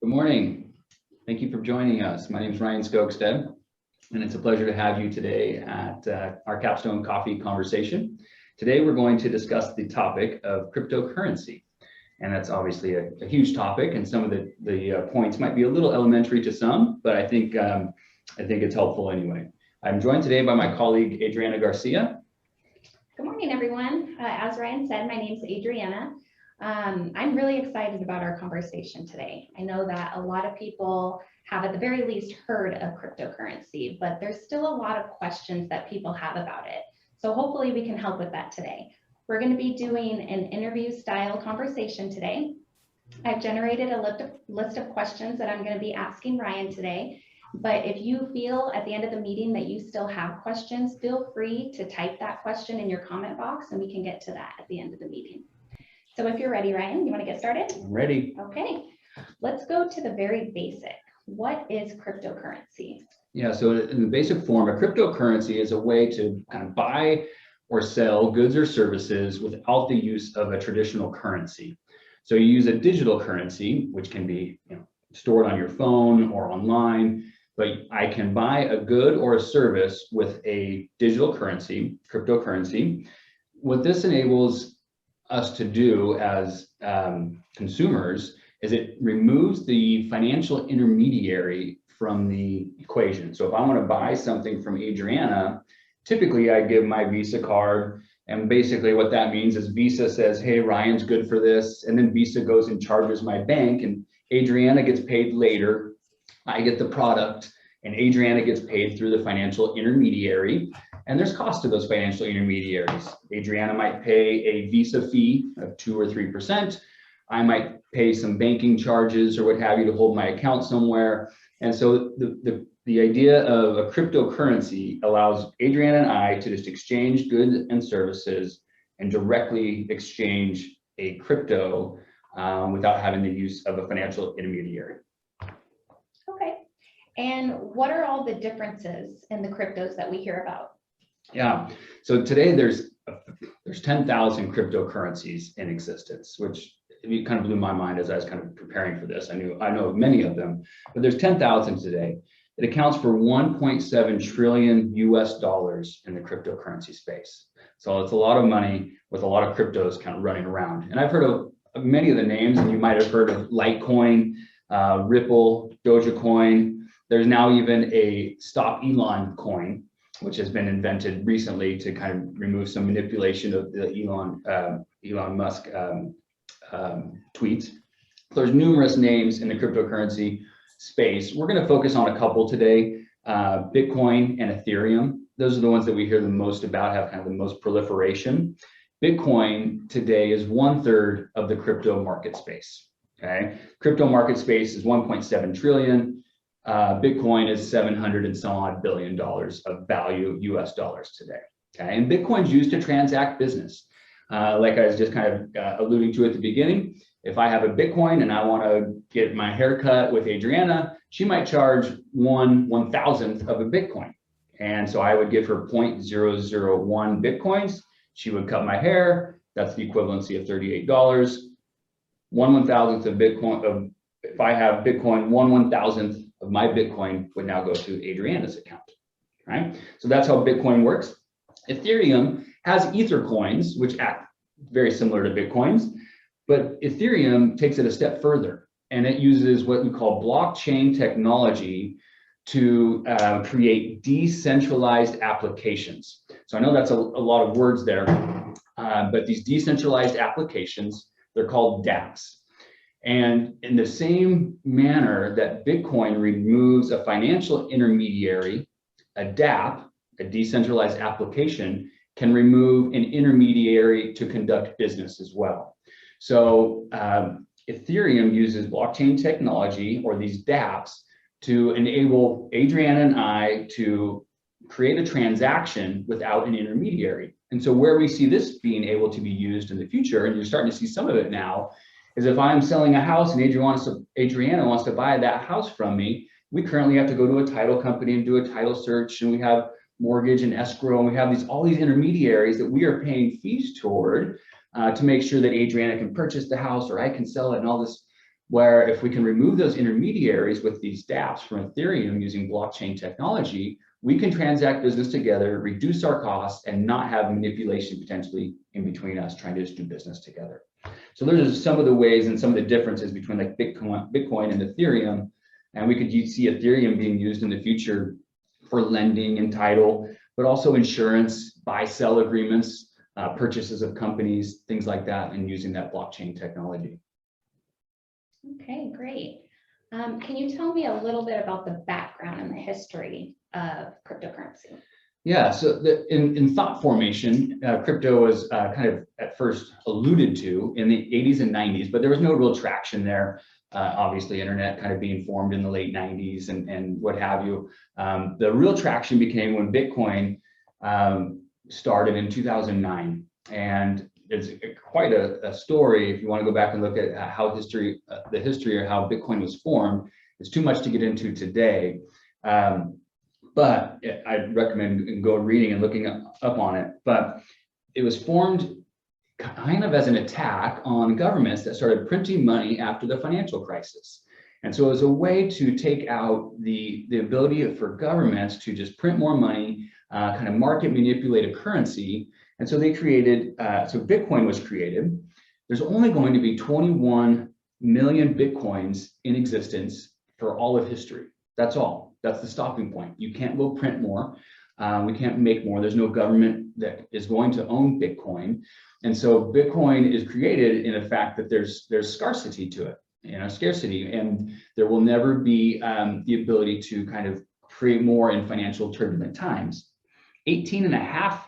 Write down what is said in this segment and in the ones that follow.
Good morning. Thank you for joining us. My name is Ryan Skogstad, and it's a pleasure to have you today at our Capstone Coffee conversation. Today, we're going to discuss the topic of cryptocurrency. And that's obviously a huge topic, and some of the points might be a little elementary to some, but I think it's helpful anyway. I'm joined today by my colleague, Adriana Garcia. Good morning, everyone. As Ryan said, my name is Adriana. I'm really excited about our conversation today. I know that a lot of people have at the very least heard of cryptocurrency, but there's still a lot of questions that people have about it. So hopefully we can help with that today. We're going to be doing an interview style conversation today. I've generated a list of questions that I'm going to be asking Ryan today. But if you feel at the end of the meeting that you still have questions, feel free to type that question in your comment box and we can get to that at the end of the meeting. So if you're ready, Ryan, you want to get started? I'm ready. Okay, let's go to the very basic. What is cryptocurrency? Yeah, so in the basic form, a cryptocurrency is a way to kind of buy or sell goods or services without the use of a traditional currency. So you use a digital currency, which can be stored on your phone or online, but I can buy a good or a service with a digital currency, cryptocurrency. What this enables us to do as consumers is it removes the financial intermediary from the equation. So if I want to buy something from Adriana, typically I give my Visa card, and basically what that means is Visa says, hey, Ryan's good for this, and then Visa goes and charges my bank, and Adriana gets paid later. I get the product, and Adriana gets paid through the financial intermediary, and there's cost to those financial intermediaries. Adriana might pay a Visa fee of 2 or 3%. I might pay some banking charges or what have you to hold my account somewhere. And so the idea of a cryptocurrency allows Adriana and I to just exchange goods and services and directly exchange a crypto without having the use of a financial intermediary. Okay, and what are all the differences in the cryptos that we hear about? Yeah, so today there's 10,000 cryptocurrencies in existence, which kind of blew my mind as I was kind of preparing for this. I know of many of them, but there's 10,000 today. It accounts for 1.7 trillion US dollars in the cryptocurrency space. So it's a lot of money with a lot of cryptos kind of running around. And I've heard of many of the names, and you might have heard of Litecoin, Ripple, Dogecoin. There's now even a Stop Elon coin, which has been invented recently to kind of remove some manipulation of the Elon Musk tweets. There's numerous names in the cryptocurrency space. We're going to focus on a couple today, Bitcoin and Ethereum. Those are the ones that we hear the most about, have kind of the most proliferation. Bitcoin today is 1/3 of the crypto market space. Okay, crypto market space is 1.7 trillion. Bitcoin is 700 and some odd billion dollars of value US dollars today. Okay, and Bitcoin's used to transact business. Like I was just kind of alluding to at the beginning, if I have a Bitcoin and I want to get my hair cut with Adriana, she might charge 1/1000th of a Bitcoin. And so I would give her 0.001 Bitcoins. She would cut my hair. That's the equivalency of $38. 1/1000th of Bitcoin. If I have Bitcoin, 1/1000th of my Bitcoin would now go to Adriana's account, right? So that's how Bitcoin works. Ethereum has Ether coins, which act very similar to Bitcoins, but Ethereum takes it a step further, and it uses what we call blockchain technology to create decentralized applications. So I know that's a lot of words there, but these decentralized applications, they're called dApps. And in the same manner that Bitcoin removes a financial intermediary, a dApp, a decentralized application, can remove an intermediary to conduct business as well. So Ethereum uses blockchain technology, or these dApps, to enable Adriana and I to create a transaction without an intermediary. And so where we see this being able to be used in the future, and you're starting to see some of it now, is if I'm selling a house and Adriana wants to buy that house from me, we currently have to go to a title company and do a title search, and we have mortgage and escrow, and we have all these intermediaries that we are paying fees toward to make sure that Adriana can purchase the house or I can sell it, and all this where if we can remove those intermediaries with these dApps from Ethereum using blockchain technology, we can transact business together, reduce our costs, and not have manipulation potentially in between us trying to just do business together. So those are some of the ways and some of the differences between like Bitcoin and Ethereum. And we could see Ethereum being used in the future for lending and title, but also insurance, buy-sell agreements, purchases of companies, things like that, and using that blockchain technology. Okay, great. Can you tell me a little bit about the background and the history of cryptocurrency? Yeah, so in thought formation, crypto was kind of at first alluded to in the 80s and 90s, but there was no real traction there. Obviously, internet kind of being formed in the late 90s and what have you. The real traction became when Bitcoin started in 2009. And it's quite a story if you want to go back and look at how the history or how Bitcoin was formed. It's too much to get into today. But I'd recommend go reading and looking up on it. But it was formed kind of as an attack on governments that started printing money after the financial crisis. And so it was a way to take out the ability for governments to just print more money, kind of market manipulate a currency. And so they created, so Bitcoin was created. There's only going to be 21 million Bitcoins in existence for all of history. That's all. That's the stopping point. You can't go print more. We can't make more. There's no government that is going to own Bitcoin. And so Bitcoin is created in the fact that there's scarcity to it, scarcity. And there will never be the ability to kind of create more in financial turbulent times. 18.5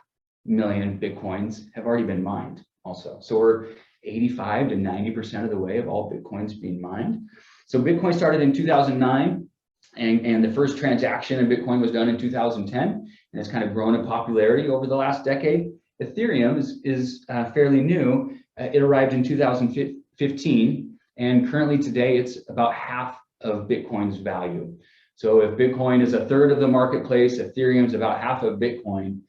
million Bitcoins have already been mined also. So we're 85 to 90% of the way of all Bitcoins being mined. So Bitcoin started in 2009 and the first transaction in Bitcoin was done in 2010 and it's kind of grown in popularity over the last decade. Ethereum is fairly new. It arrived in 2015 and currently today it's about half of Bitcoin's value. So if Bitcoin is a third of the marketplace, Ethereum is about half of Bitcoin.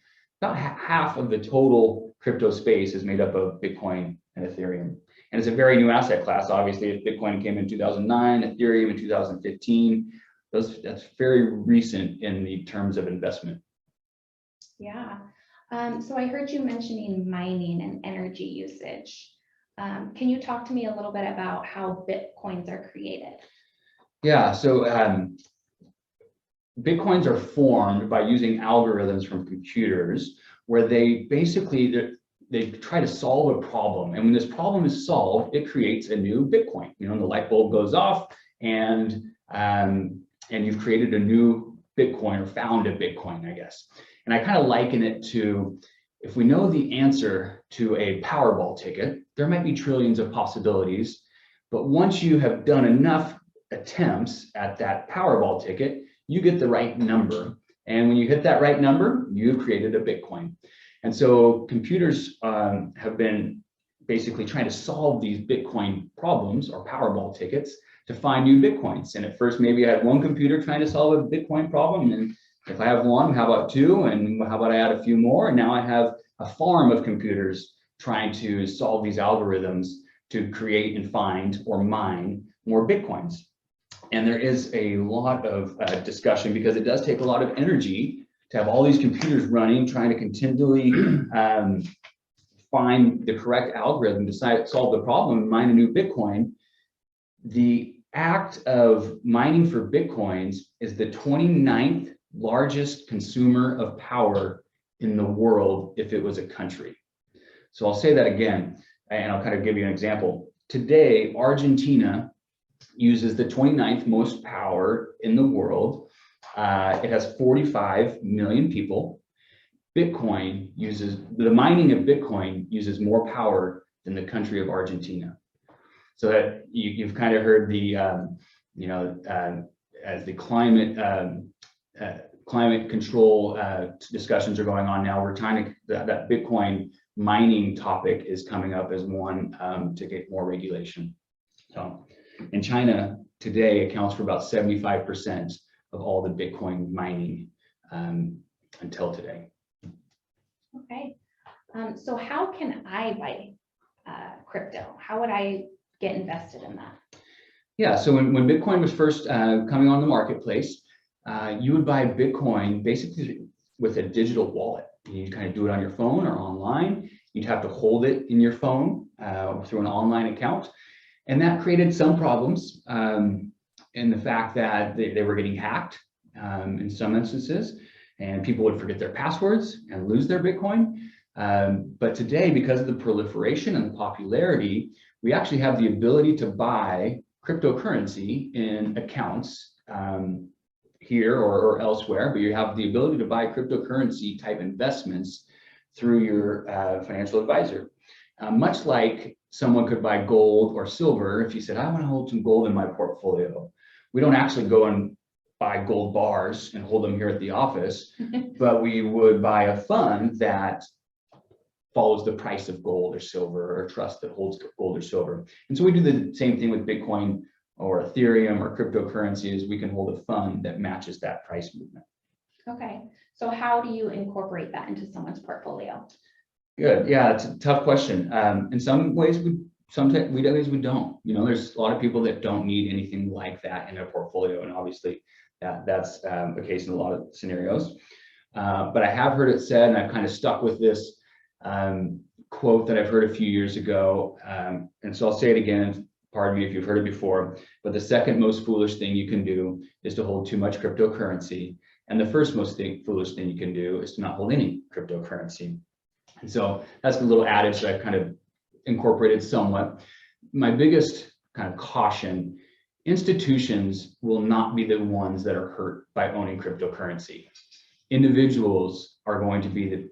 About half of the total crypto space is made up of Bitcoin and Ethereum. And it's a very new asset class. Obviously, if Bitcoin came in 2009, Ethereum in 2015, that's very recent in the terms of investment. Yeah. So I heard you mentioning mining and energy usage. Can you talk to me a little bit about how Bitcoins are created? Yeah, so Bitcoins are formed by using algorithms from computers where they basically, they try to solve a problem. And when this problem is solved, it creates a new Bitcoin. The light bulb goes off and you've created a new Bitcoin or found a Bitcoin, I guess. And I kind of liken it to, if we know the answer to a Powerball ticket, there might be trillions of possibilities. But once you have done enough attempts at that Powerball ticket, you get the right number. And when you hit that right number, you've created a Bitcoin. And so computers have been basically trying to solve these Bitcoin problems or Powerball tickets to find new Bitcoins. And at first, maybe I had one computer trying to solve a Bitcoin problem. And if I have one, how about two? And how about I add a few more? And now I have a farm of computers trying to solve these algorithms to create and find or mine more Bitcoins. And there is a lot of discussion because it does take a lot of energy to have all these computers running, trying to continually find the correct algorithm to solve the problem and mine a new Bitcoin. The act of mining for Bitcoins is the 29th largest consumer of power in the world if it was a country. So I'll say that again, and I'll kind of give you an example. Today, Argentina uses the 29th most power in the world. It has 45 million people. Bitcoin uses, the mining of Bitcoin uses more power than the country of Argentina. So that you've kind of heard the, as the climate control discussions are going on now, we're trying to, that Bitcoin mining topic is coming up as one to get more regulation. So, and China today accounts for about 75% of all the Bitcoin mining until today. Okay. So how can I buy crypto? How would I get invested in that? Yeah, so when Bitcoin was first coming on the marketplace, you would buy Bitcoin basically with a digital wallet. You kind of do it on your phone or online. You'd have to hold it in your phone through an online account. And that created some problems in the fact that they were getting hacked in some instances, and people would forget their passwords and lose their Bitcoin. But today, because of the proliferation and the popularity, we actually have the ability to buy cryptocurrency in accounts here or elsewhere, but you have the ability to buy cryptocurrency type investments through your financial advisor. Much like someone could buy gold or silver, if you said, I want to hold some gold in my portfolio. We don't actually go and buy gold bars and hold them here at the office, but we would buy a fund that follows the price of gold or silver, or a trust that holds gold or silver. And so we do the same thing with Bitcoin or Ethereum or cryptocurrencies. We can hold a fund that matches that price movement. Okay, so how do you incorporate that into someone's portfolio? Good. Yeah, it's a tough question. In some ways, sometimes we don't. You know, there's a lot of people that don't need anything like that in their portfolio, and obviously that's the case in a lot of scenarios. But I have heard it said, and I've kind of stuck with this quote that I've heard a few years ago, and so I'll say it again. Pardon me if you've heard it before, but the second most foolish thing you can do is to hold too much cryptocurrency, and the first most foolish thing you can do is to not hold any cryptocurrency. And so that's the little adage that I've kind of incorporated somewhat. My biggest kind of caution: institutions will not be the ones that are hurt by owning cryptocurrency. Individuals are going to be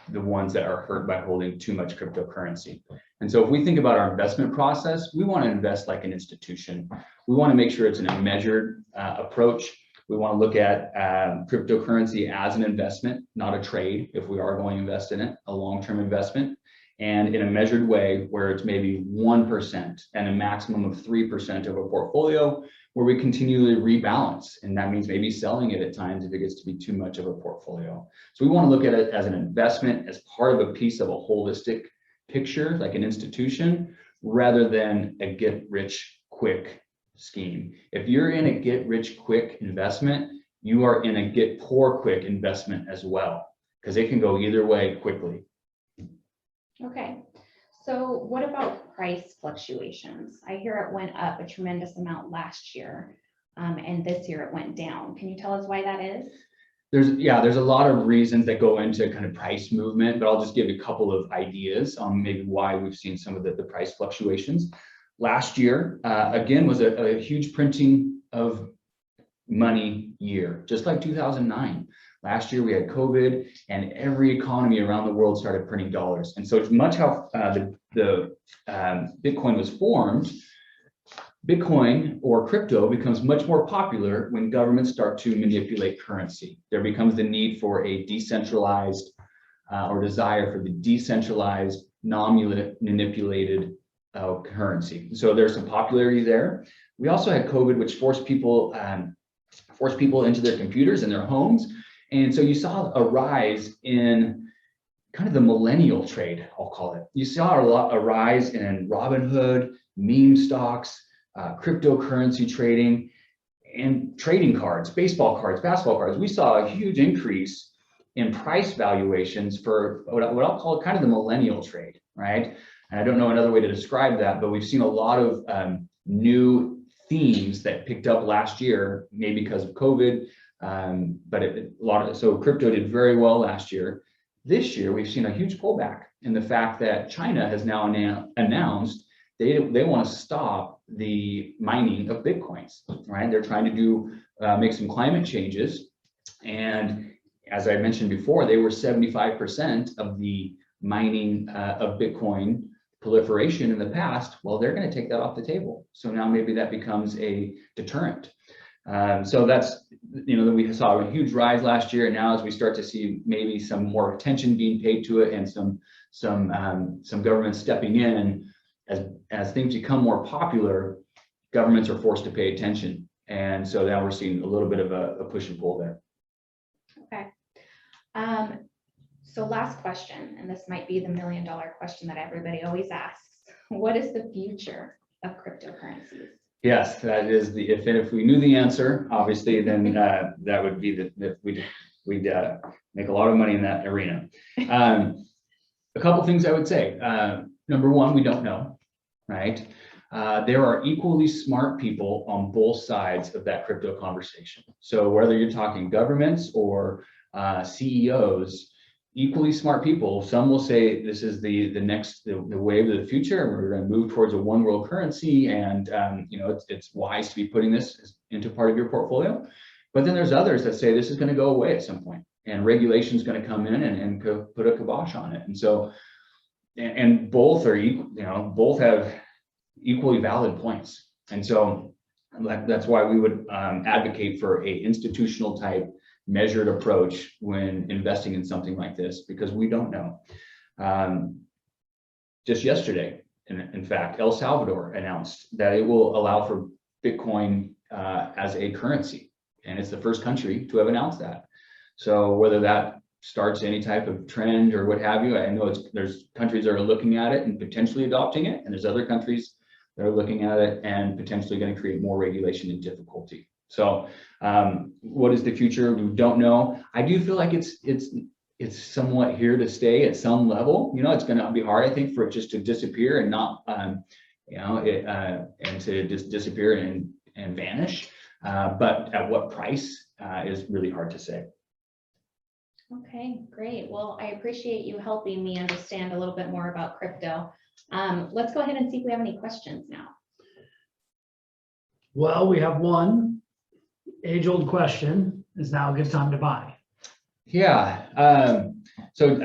the ones that are hurt by holding too much cryptocurrency. And so if we think about our investment process, we want to invest like an institution. We want to make sure it's in a measured approach. We want to look at cryptocurrency as an investment, not a trade, if we are going to invest in it, a long-term investment, and in a measured way where it's maybe 1% and a maximum of 3% of a portfolio, where we continually rebalance. And that means maybe selling it at times if it gets to be too much of a portfolio. So we want to look at it as an investment, as part of a piece of a holistic picture, like an institution, rather than a get-rich-quick scheme. If you're in a get-rich-quick investment, you are in a get-poor-quick investment as well, because it can go either way quickly. Okay, so what about price fluctuations? I hear it went up a tremendous amount last year, and this year it went down. Can you tell us why that is? There's a lot of reasons that go into kind of price movement, but I'll just give a couple of ideas on maybe why we've seen some of the price fluctuations. Last year, again, was a huge printing of money year, just like 2009. Last year we had COVID, and every economy around the world started printing dollars. And so it's much how the Bitcoin was formed. Bitcoin or crypto becomes much more popular when governments start to manipulate currency. There becomes the need for a decentralized or desire for the decentralized, non-manipulated currency. So there's some popularity there. We also had COVID, which forced people into their computers and their homes. And so you saw a rise in kind of the millennial trade, I'll call it. You saw a rise in Robinhood, meme stocks, cryptocurrency trading, and trading cards, baseball cards, basketball cards. We saw a huge increase in price valuations for what I'll call kind of the millennial trade, right? And I don't know another way to describe that, but we've seen a lot of new themes that picked up last year, maybe because of COVID. So crypto did very well last year. This year, we've seen a huge pullback in the fact that China has now announced they want to stop the mining of Bitcoins, right? They're trying to make some climate changes. And as I mentioned before, they were 75% of the mining of Bitcoin proliferation in the past. Well, they're going to take that off the table. So now maybe that becomes a deterrent. So that's, we saw a huge rise last year, and now as we start to see maybe some more attention being paid to it and some governments stepping in, as things become more popular, governments are forced to pay attention, and so now we're seeing a little bit of a push and pull there. Okay. So last question, and this might be the $1 million question that everybody always asks: what is the future of cryptocurrencies? Yes, that is the, if we knew the answer, obviously, then that would be we'd make a lot of money in that arena. A couple things I would say. Number one, we don't know, right? There are equally smart people on both sides of that crypto conversation. So whether you're talking governments or CEOs, equally smart people. Some will say this is the wave of the future, and we're going to move towards a one world currency, and it's wise to be putting this into part of your portfolio. But then there's others that say this is going to go away at some point, and regulation is going to come in and put a kibosh on it. And so, and both are equal, both have equally valid points. And so that's why we would advocate for a institutional type measured approach when investing in something like this, because we don't know. Just yesterday, in fact, El Salvador announced that it will allow for Bitcoin as a currency, and it's the first country to have announced that. So whether that starts any type of trend or what have you, I know there's countries that are looking at it and potentially adopting it, and there's other countries that are looking at it and potentially going to create more regulation and difficulty. So what is the future? We don't know. I do feel like it's somewhat here to stay at some level. It's going to be hard, I think, for it just to disappear and not, and to just disappear and vanish. But at what price is really hard to say. Okay, great. Well, I appreciate you helping me understand a little bit more about crypto. Let's go ahead and see if we have any questions now. Well, we have one age-old question. Is now a good time to buy? Yeah. So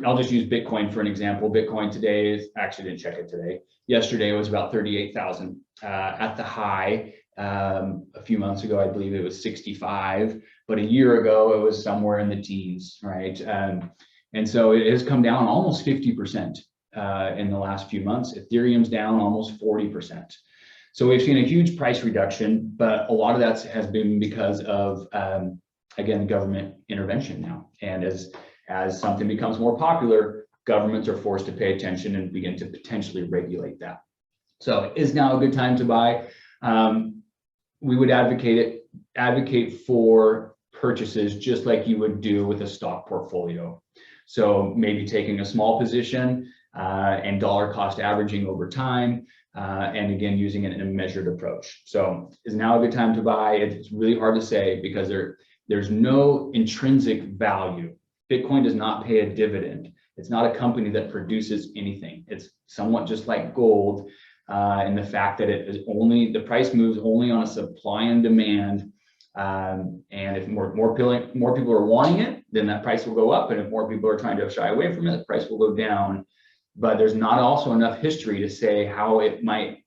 I'll just use Bitcoin for an example. Bitcoin today is, actually didn't check it today. Yesterday it was about 38,000. At the high, a few months ago, I believe it was 65, but a year ago it was somewhere in the teens, right? And so it has come down almost 50% in the last few months. Ethereum's down almost 40%. So we've seen a huge price reduction, but a lot of that has been because of, again, government intervention now. And as something becomes more popular, governments are forced to pay attention and begin to potentially regulate that. So is now a good time to buy? We would advocate for purchases just like you would do with a stock portfolio. So maybe taking a small position and dollar cost averaging over time, and again, using it in a measured approach. So is now a good time to buy? It's really hard to say because there's no intrinsic value. Bitcoin does not pay a dividend. It's not a company that produces anything. It's somewhat just like gold in the fact that the price moves only on a supply and demand. And if more people are wanting it, then that price will go up. And if more people are trying to shy away from it, the price will go down. But there's not also enough history to say how it might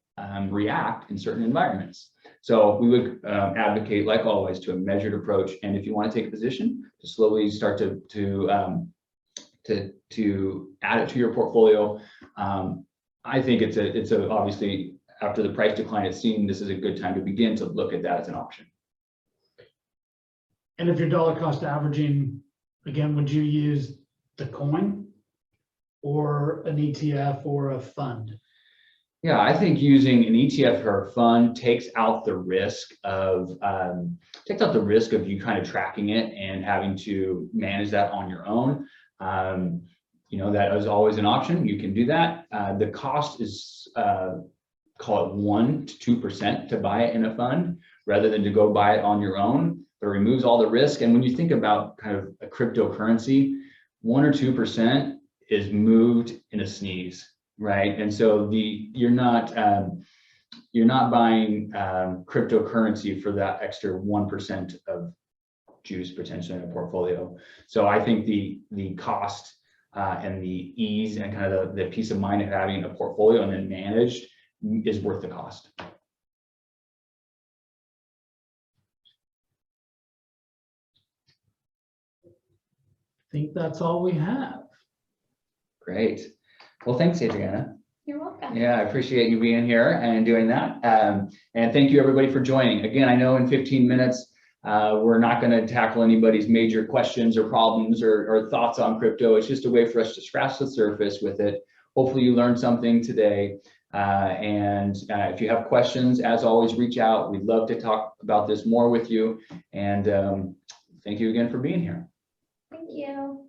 react in certain environments. So we would advocate, like always, to a measured approach. And if you want to take a position, to slowly start to add it to your portfolio. I think it's obviously after the price decline it's seen, this is a good time to begin to look at that as an option. And if you're dollar cost averaging, again, would you use the coin or an ETF or a fund? Yeah, I think using an ETF or a fund takes out the risk of you kind of tracking it and having to manage that on your own. That is always an option. You can do that. The cost is call it 1 to 2% to buy it in a fund rather than to go buy it on your own. It removes all the risk. And when you think about kind of a cryptocurrency, 1 or 2% is moved in a sneeze, right? And so you're not buying cryptocurrency for that extra 1% of juice potentially in a portfolio. So I think the cost and the ease and kind of the peace of mind of having a portfolio and then managed is worth the cost. I think that's all we have. Great. Well, thanks, Adriana. You're welcome. Yeah, I appreciate you being here and doing that. And thank you everybody for joining. Again, I know in 15 minutes, we're not going to tackle anybody's major questions or problems or thoughts on crypto. It's just a way for us to scratch the surface with it. Hopefully you learned something today. If you have questions, as always, reach out. We'd love to talk about this more with you. And thank you again for being here. Thank you.